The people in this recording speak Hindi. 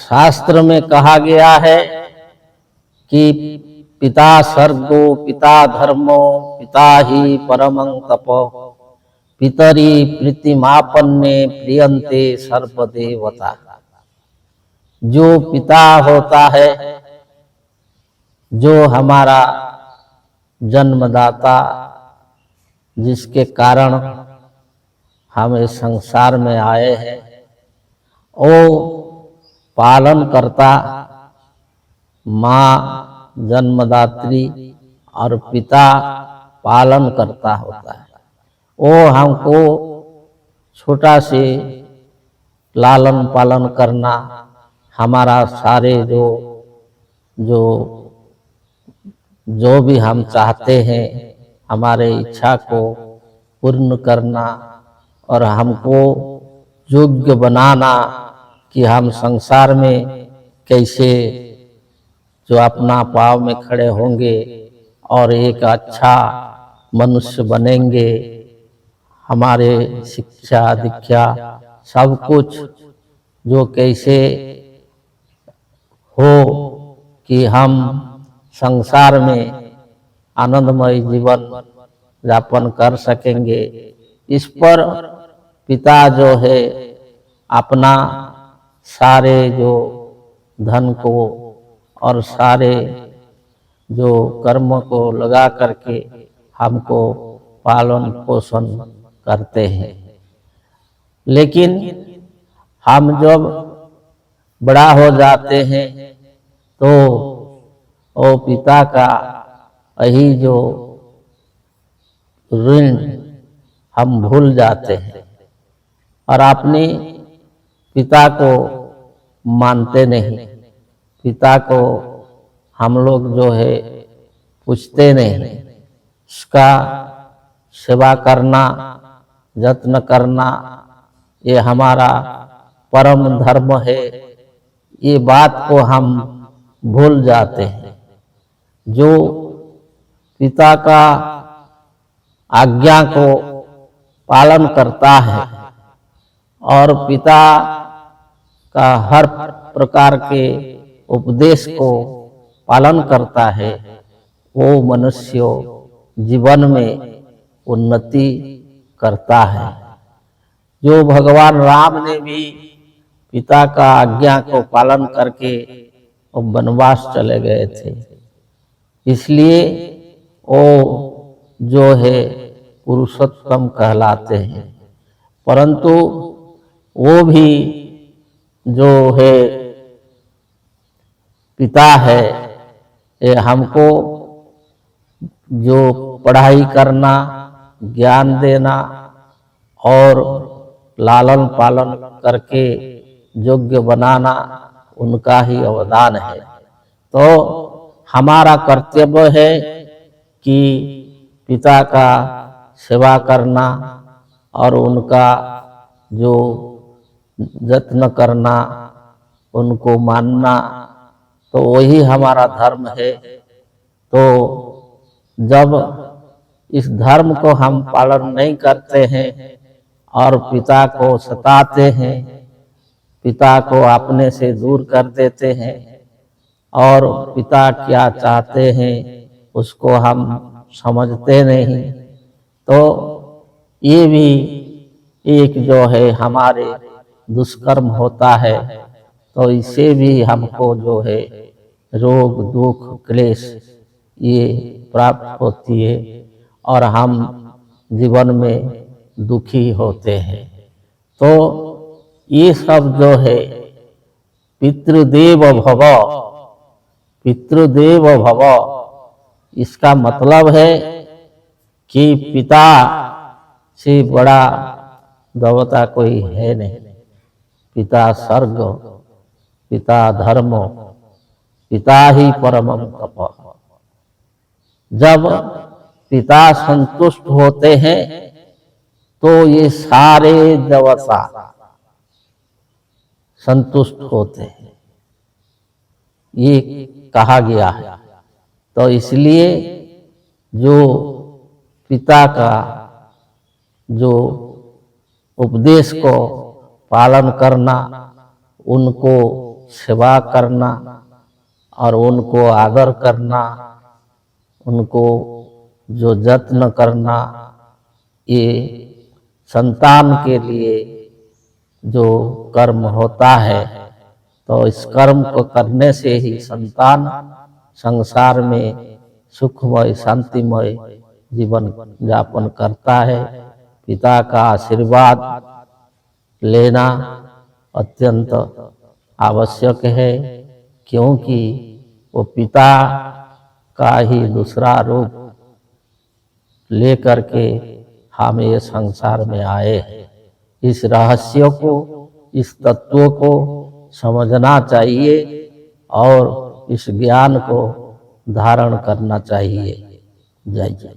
शास्त्र में कहा गया है कि पिता सर्गो पिता धर्मो पिता ही परमं तपो पितरी प्रीतिमापन्ने प्रियंते सर्वदेवता। जो पिता होता है, जो हमारा जन्मदाता, जिसके कारण हम इस संसार में आए हैं, वो पालन करता माँ जन्मदात्री और पिता पालन करता होता है। वो हमको छोटा से लालन पालन करना, हमारा सारे जो भी हम चाहते हैं, हमारे इच्छा को पूर्ण करना और हमको योग्य बनाना कि हम संसार में कैसे जो अपना पाँव में खड़े होंगे और एक अच्छा मनुष्य बनेंगे। हमारे शिक्षा दीक्षा सब कुछ जो कैसे हो कि हम संसार में आनंदमय जीवन यापन कर सकेंगे, इस पर पिता जो है अपना सारे जो धन को और सारे जो कर्म को लगा करके हमको पालन पोषण करते हैं। लेकिन हम जब बड़ा हो जाते हैं तो वो पिता का यही जो ऋण हम भूल जाते हैं और अपने पिता को मानते नहीं। पिता को हम लोग जो है पूछते नहीं। उसका सेवा करना, यत्न करना, ये हमारा परम धर्म है, ये बात को हम भूल जाते हैं। जो पिता का आज्ञा को पालन करता है और पिता का हर प्रकार के उपदेश को पालन करता है, वो मनुष्य जीवन में उन्नति करता है। जो भगवान राम ने भी पिता का आज्ञा को पालन करके वो वनवास चले गए थे, इसलिए वो जो है पुरुषोत्तम कहलाते हैं। परंतु वो भी जो है पिता है, ये हमको जो पढ़ाई करना, ज्ञान देना और लालन पालन करके योग्य बनाना उनका ही अवदान है। तो हमारा कर्तव्य है कि पिता का सेवा करना और उनका जो यत्न करना, उनको मानना, तो वही हमारा धर्म है। तो जब इस धर्म को हम पालन नहीं करते हैं और पिता को सताते हैं, पिता को अपने से दूर कर देते हैं और पिता क्या चाहते हैं उसको हम समझते नहीं, तो ये भी एक जो है हमारे दुष्कर्म होता है। तो इससे भी हमको जो है रोग दुख क्लेश ये प्राप्त होती है और हम जीवन में दुखी होते हैं। तो ये सब जो है पितृदेव भव, पितृदेव भव, इसका मतलब है कि पिता से बड़ा देवता कोई है नहीं। पिता स्वर्ग, पिता धर्म, पिता ही परमम तप। जब पिता संतुष्ट होते हैं तो ये सारे देवता संतुष्ट होते हैं, ये कहा गया है। तो इसलिए जो पिता का जो उपदेश को पालन करना, उनको सेवा करना और उनको आदर करना, उनको जो जत्न करना, ये संतान के लिए जो कर्म होता है। तो इस कर्म को करने से ही संतान संसार में सुखमय शांतिमय जीवन यापन करता है। पिता का आशीर्वाद लेना अत्यंत आवश्यक है, क्योंकि वो पिता का ही दूसरा रूप लेकर के हम ये संसार में आए हैं। इस रहस्य को, इस तत्व को समझना चाहिए और इस ज्ञान को धारण करना चाहिए। जय जय।